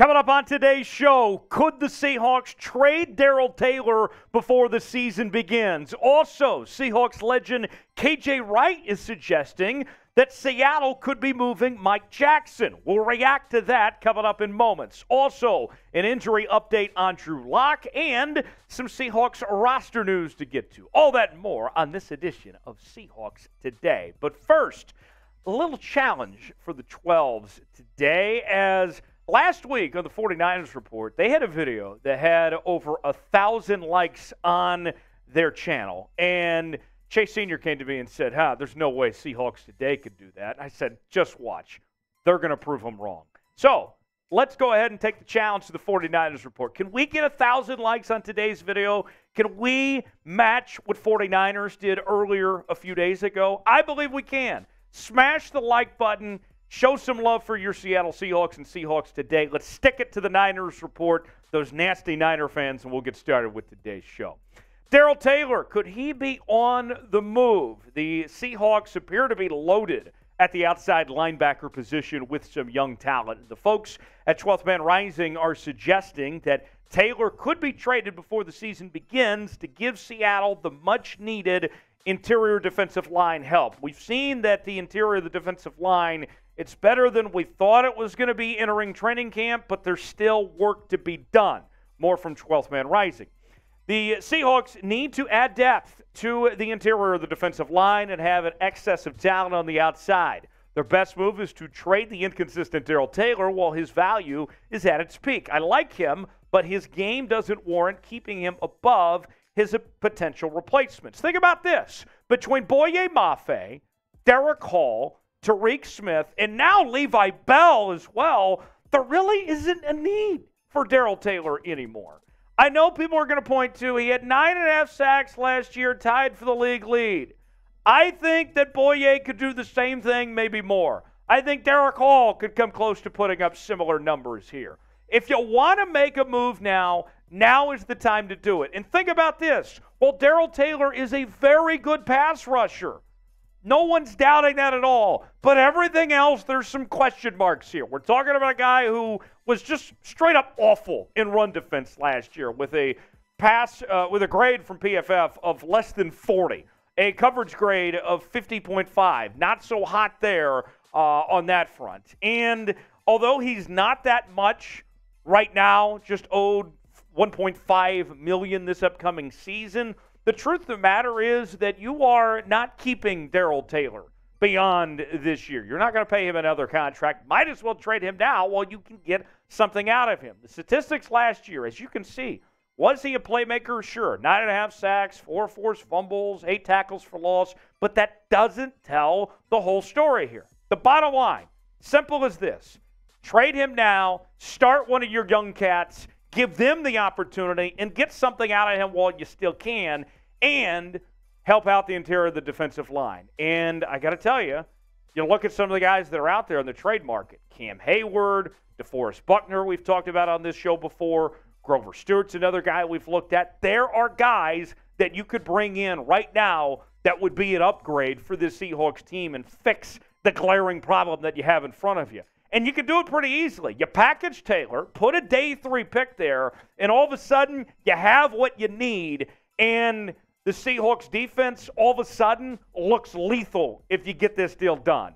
Coming up on today's show, could the Seahawks trade Darrell Taylor before the season begins? Also, Seahawks legend KJ Wright is suggesting that Seattle could be moving Mike Jackson. We'll react to that coming up in moments. Also, an injury update on Drew Lock and some Seahawks roster news to get to. All that and more on this edition of Seahawks Today. But first, a little challenge for the 12s today, as last week on the 49ers Report, they had a video that had over 1,000 likes on their channel. And Chase Sr. came to me and said, there's no way Seahawks Today could do that. I said, just watch. They're going to prove them wrong. So let's go ahead and take the challenge to the 49ers Report. Can we get 1,000 likes on today's video? Can we match what 49ers did earlier a few days ago? I believe we can. Smash the like button. Show some love for your Seattle Seahawks and Seahawks Today. Let's stick it to the Niners Report, those nasty Niner fans, and we'll get started with today's show. Darrell Taylor, could he be on the move? The Seahawks appear to be loaded at the outside linebacker position with some young talent. The folks at 12th Man Rising are suggesting that Taylor could be traded before the season begins to give Seattle the much-needed interior defensive line help. We've seen that the interior of the defensive line, it's better than we thought it was going to be entering training camp, but there's still work to be done. More from 12th Man Rising. The Seahawks need to add depth to the interior of the defensive line and have an excess of talent on the outside. Their best move is to trade the inconsistent Darrell Taylor while his value is at its peak. I like him, but his game doesn't warrant keeping him above his potential replacements. Think about this. Between Boye Mafe, Derek Hall, Tariq Smith, and now Levi Bell as well, there really isn't a need for Darrell Taylor anymore. I know people are going to point to he had 9.5 sacks last year, tied for the league lead. I think that Boye could do the same thing, maybe more. I think Derek Hall could come close to putting up similar numbers here. If you want to make a move now is the time to do it. And think about this. Well, Darrell Taylor is a very good pass rusher. No one's doubting that at all. But everything else, there's some question marks here. We're talking about a guy who was just straight up awful in run defense last year with a grade from PFF of less than 40, a coverage grade of 50.5. Not so hot there on that front. And although he's not that much right now, just owed $1.5 million this upcoming season, the truth of the matter is that you are not keeping Darrell Taylor beyond this year. You're not going to pay him another contract. Might as well trade him now while you can get something out of him. The statistics last year, as you can see, was he a playmaker? Sure. 9.5 sacks, 4 forced fumbles, 8 tackles for loss, but that doesn't tell the whole story here. The bottom line, simple as this. Trade him now, start one of your young cats, give them the opportunity, and get something out of him while you still can, and help out the interior of the defensive line. And I got to tell you, you look at some of the guys that are out there in the trade market. Cam Hayward, DeForest Buckner we've talked about on this show before. Grover Stewart's another guy we've looked at. There are guys that you could bring in right now that would be an upgrade for this Seahawks team and fix the glaring problem that you have in front of you. And you can do it pretty easily. You package Taylor, put a day 3 pick there, and all of a sudden you have what you need. And the Seahawks defense all of a sudden looks lethal if you get this deal done.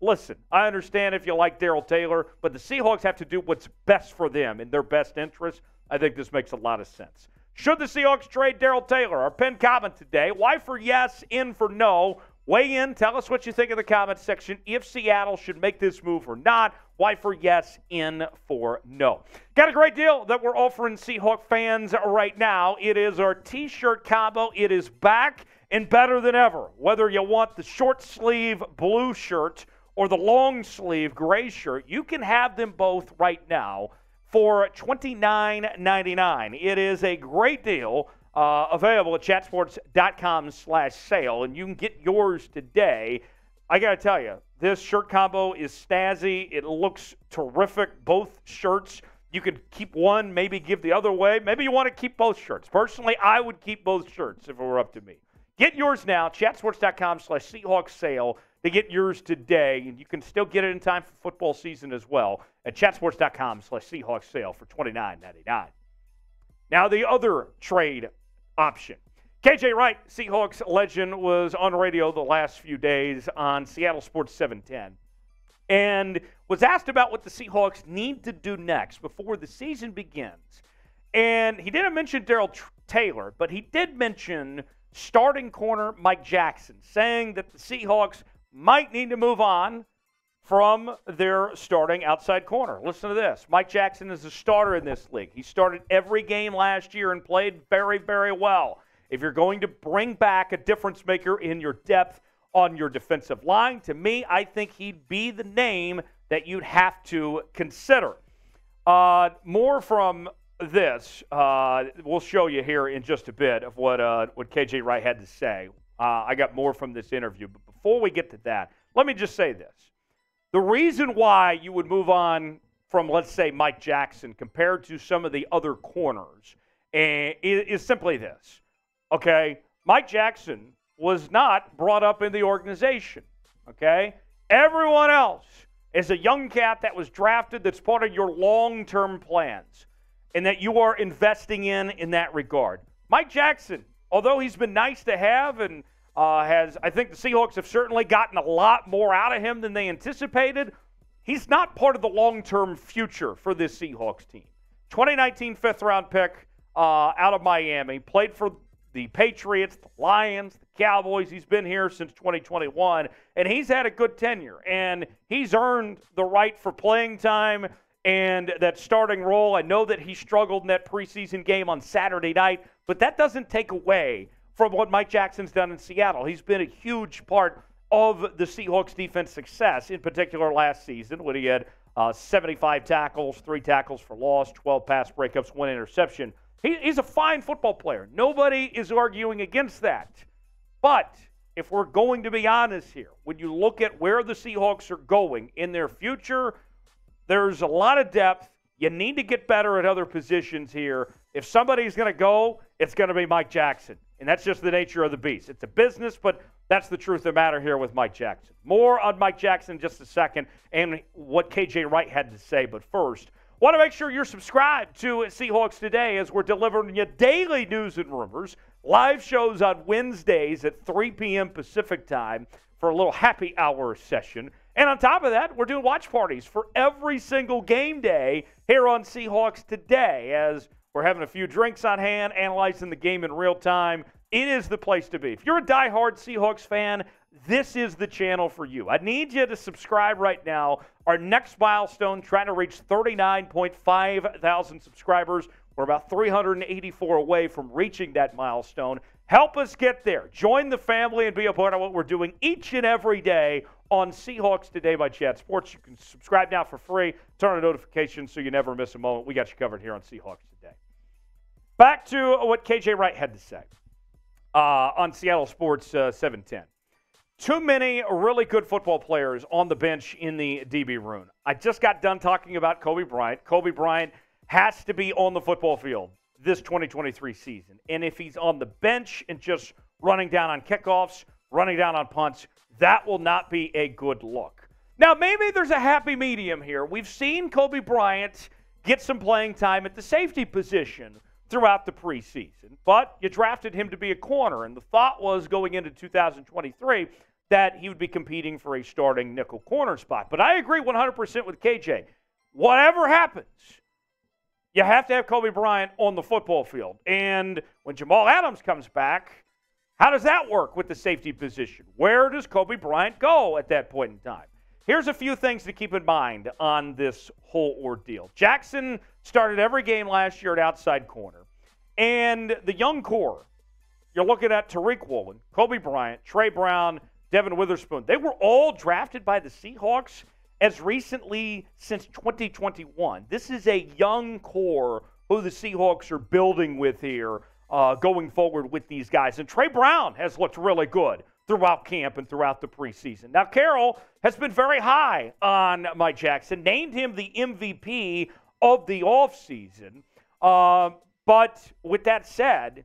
Listen, I understand if you like Darrell Taylor, but the Seahawks have to do what's best for them in their best interest. I think this makes a lot of sense. Should the Seahawks trade Darrell Taylor? Our pinned comment today, Y for yes, N for no. Weigh in. Tell us what you think in the comments section. If Seattle should make this move or not. Y for yes, N for no. Got a great deal that we're offering Seahawk fans right now. It is our T-shirt combo. It is back and better than ever. Whether you want the short sleeve blue shirt or the long sleeve gray shirt, you can have them both right now for $29.99. It is a great deal. Available at chatsports.com/sale, and you can get yours today. I got to tell you, this shirt combo is snazzy. It looks terrific, both shirts. You could keep one, maybe give the other away. Maybe you want to keep both shirts. Personally, I would keep both shirts if it were up to me. Get yours now, chatsports.com/Seahawks sale to get yours today. And you can still get it in time for football season as well at chatsports.com/Seahawks sale for $29.99. Now the other trade option. KJ Wright, Seahawks legend, was on radio the last few days on Seattle Sports 710 and was asked about what the Seahawks need to do next before the season begins. And he didn't mention Darrell Taylor, but he did mention starting corner Mike Jackson, saying that the Seahawks might need to move on from their starting outside corner. Listen to this. Mike Jackson is a starter in this league. He started every game last year and played very, very well. If you're going to bring back a difference maker in your depth on your defensive line, to me, I think he'd be the name that you'd have to consider. More from this, we'll show you here in just a bit of what KJ Wright had to say. I got more from this interview. But before we get to that, let me just say this. The reason why you would move on from, let's say, Mike Jackson compared to some of the other corners is simply this. Okay, Mike Jackson was not brought up in the organization, okay? Everyone else is a young cat that was drafted that's part of your long-term plans and that you are investing in that regard. Mike Jackson, although he's been nice to have and I think the Seahawks have certainly gotten a lot more out of him than they anticipated, he's not part of the long-term future for this Seahawks team. 2019 fifth-round pick out of Miami, played for the Patriots, the Lions, the Cowboys. He's been here since 2021, and he's had a good tenure. And he's earned the right for playing time and that starting role. I know that he struggled in that preseason game on Saturday night, but that doesn't take away from what Mike Jackson's done in Seattle. He's been a huge part of the Seahawks' defense success, in particular last season when he had 75 tackles, 3 tackles for loss, 12 pass breakups, 1 interception. He's a fine football player. Nobody is arguing against that. But if we're going to be honest here, when you look at where the Seahawks are going in their future, there's a lot of depth. You need to get better at other positions here. If somebody's going to go, it's going to be Mike Jackson. And that's just the nature of the beast. It's a business, but that's the truth of the matter here with Mike Jackson. More on Mike Jackson in just a second and what KJ Wright had to say. But first, want to make sure you're subscribed to Seahawks Today as we're delivering you daily news and rumors, live shows on Wednesdays at 3 p.m. Pacific time for a little happy hour session. And on top of that, we're doing watch parties for every single game day here on Seahawks Today as we're having a few drinks on hand, analyzing the game in real time. It is the place to be. If you're a diehard Seahawks fan, this is the channel for you. I need you to subscribe right now. Our next milestone, trying to reach 39.5 thousand subscribers. We're about 384 away from reaching that milestone. Help us get there. Join the family and be a part of what we're doing each and every day on Seahawks Today by Chat Sports. You can subscribe now for free. Turn on notifications so you never miss a moment. We got you covered here on Seahawks Today. Back to what KJ Wright had to say on Seattle Sports 710. Too many really good football players on the bench in the DB room. I just got done talking about Kobe Bryant. Kobe Bryant has to be on the football field this 2023 season. And if he's on the bench and just running down on kickoffs, running down on punts, that will not be a good look. Now, maybe there's a happy medium here. We've seen Kobe Bryant get some playing time at the safety position throughout the preseason, but you drafted him to be a corner, and the thought was going into 2023 that he would be competing for a starting nickel corner spot. But I agree 100% with KJ. Whatever happens, you have to have Kobe Bryant on the football field. And when Jamal Adams comes back, how does that work with the safety position? Where does Kobe Bryant go at that point in time? Here's a few things to keep in mind on this whole ordeal. Jackson started every game last year at outside corner. And the young core, you're looking at Tariq Woolen, Kobe Bryant, Trey Brown, Devin Witherspoon. They were all drafted by the Seahawks as recently since 2021. This is a young core who the Seahawks are building with here going forward with these guys. And Trey Brown has looked really good throughout camp and throughout the preseason. Now, Carroll has been very high on Mike Jackson, named him the MVP of the offseason. But with that said,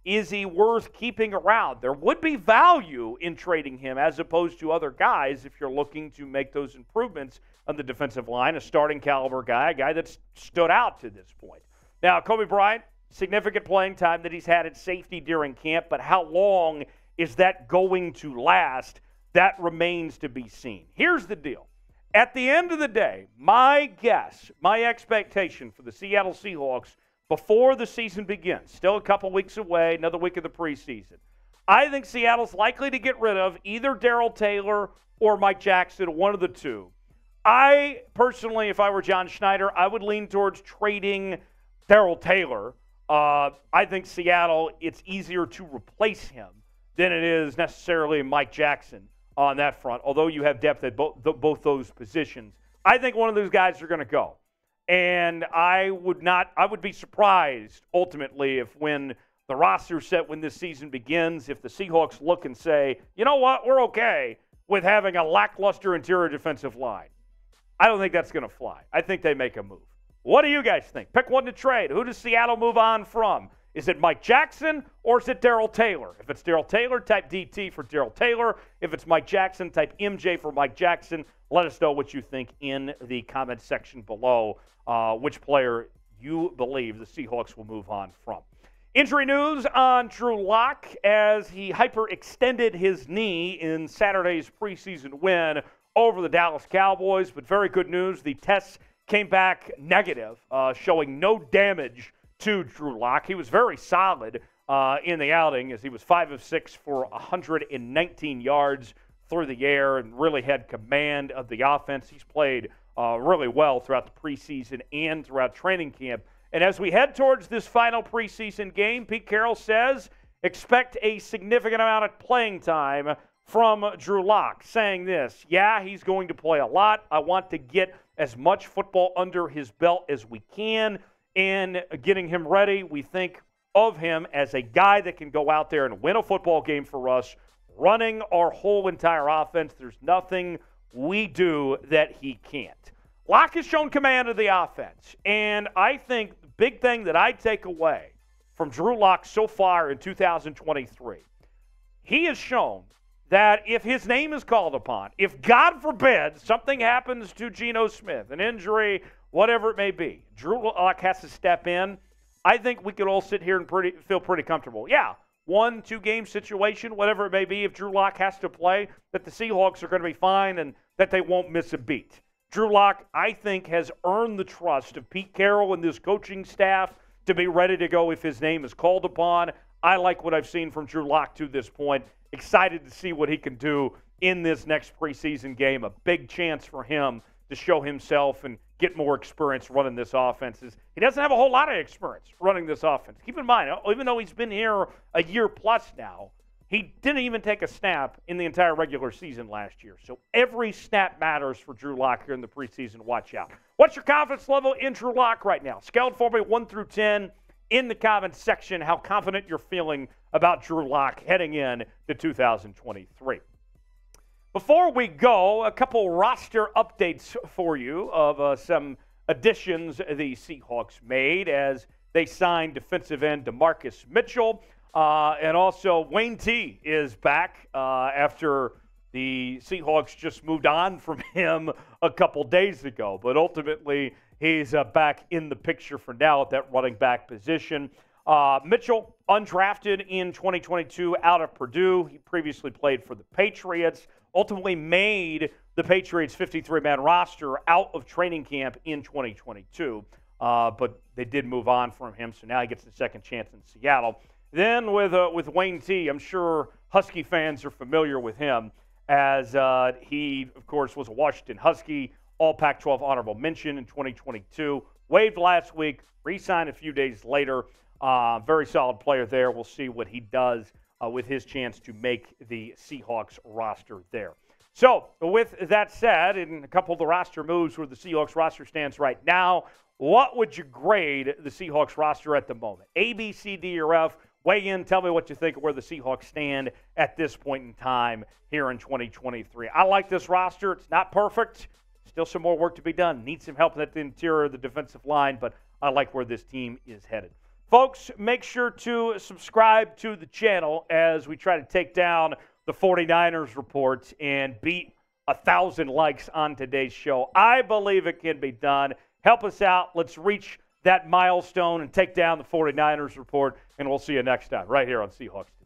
is he worth keeping around? There would be value in trading him as opposed to other guys if you're looking to make those improvements on the defensive line, a starting caliber guy, a guy that's stood out to this point. Now, Kobe Bryant, significant playing time that he's had at safety during camp, but how long is that going to last? That remains to be seen. Here's the deal. At the end of the day, my guess, my expectation for the Seattle Seahawks before the season begins, still a couple weeks away, another week of the preseason, I think Seattle's likely to get rid of either Darrell Taylor or Mike Jackson, one of the two. I personally, if I were John Schneider, I would lean towards trading Darrell Taylor. I think Seattle, it's easier to replace him than it is necessarily Mike Jackson on that front, although you have depth at both those positions. I think one of those guys are going to go. And I would be surprised ultimately if when the roster's set when this season begins, if the Seahawks look and say, you know what, we're okay with having a lackluster interior defensive line. I don't think that's going to fly. I think they make a move. What do you guys think? Pick one to trade. Who does Seattle move on from? Is it Mike Jackson or is it Darrell Taylor? If it's Darrell Taylor, type DT for Darrell Taylor. If it's Mike Jackson, type MJ for Mike Jackson. Let us know what you think in the comment section below, which player you believe the Seahawks will move on from. Injury news on Drew Lock as he hyperextended his knee in Saturday's preseason win over the Dallas Cowboys. But very good news, the tests came back negative, showing no damage to Drew Lock. He was very solid in the outing as he was 5 of 6 for 119 yards through the air and really had command of the offense. He's played really well throughout the preseason and throughout training camp. And as we head towards this final preseason game, Pete Carroll says expect a significant amount of playing time from Drew Lock, saying this, yeah, he's going to play a lot. I want to get as much football under his belt as we can. And getting him ready, we think of him as a guy that can go out there and win a football game for us, running our whole entire offense. There's nothing we do that he can't. Lock has shown command of the offense, and I think the big thing that I take away from Drew Lock so far in 2023, he has shown that if his name is called upon, if God forbid something happens to Geno Smith, an injury, whatever it may be, Drew Lock has to step in. I think we could all sit here and feel pretty comfortable. Yeah, 1-2 game situation, whatever it may be, if Drew Lock has to play, that the Seahawks are going to be fine and that they won't miss a beat. Drew Lock, I think, has earned the trust of Pete Carroll and this coaching staff to be ready to go if his name is called upon. I like what I've seen from Drew Lock to this point. Excited to see what he can do in this next preseason game. A big chance for him to show himself and get more experience running this offense. He doesn't have a whole lot of experience running this offense. Keep in mind, even though he's been here a year plus now, he didn't even take a snap in the entire regular season last year. So every snap matters for Drew Lock here in the preseason. Watch out. What's your confidence level in Drew Lock right now? Scaled for me 1 through 10 in the comments section how confident you're feeling about Drew Lock heading in to 2023. Before we go, a couple roster updates for you of some additions the Seahawks made as they signed defensive end DaMarcus Mitchell. And also Wayne T is back after the Seahawks just moved on from him a couple days ago. But ultimately, he's back in the picture for now at that running back position. Mitchell, undrafted in 2022 out of Purdue. He previously played for the Patriots. Ultimately made the Patriots' 53-man roster out of training camp in 2022. But they did move on from him, so now he gets a second chance in Seattle. Then with Wayne T, I'm sure Husky fans are familiar with him as he, of course, was a Washington Husky, all Pac-12 honorable mention in 2022. Waived last week, re-signed a few days later. Very solid player there. We'll see what he does with his chance to make the Seahawks roster there. So, with that said, in a couple of the roster moves where the Seahawks roster stands right now, what would you grade the Seahawks roster at the moment? A, B, C, D, or F? Weigh in. Tell me what you think of where the Seahawks stand at this point in time here in 2023. I like this roster. It's not perfect. Still some more work to be done. Need some help at the interior of the defensive line, but I like where this team is headed. Folks, make sure to subscribe to the channel as we try to take down the 49ers report and beat 1,000 likes on today's show. I believe it can be done. Help us out. Let's reach that milestone and take down the 49ers report, and we'll see you next time right here on Seahawks.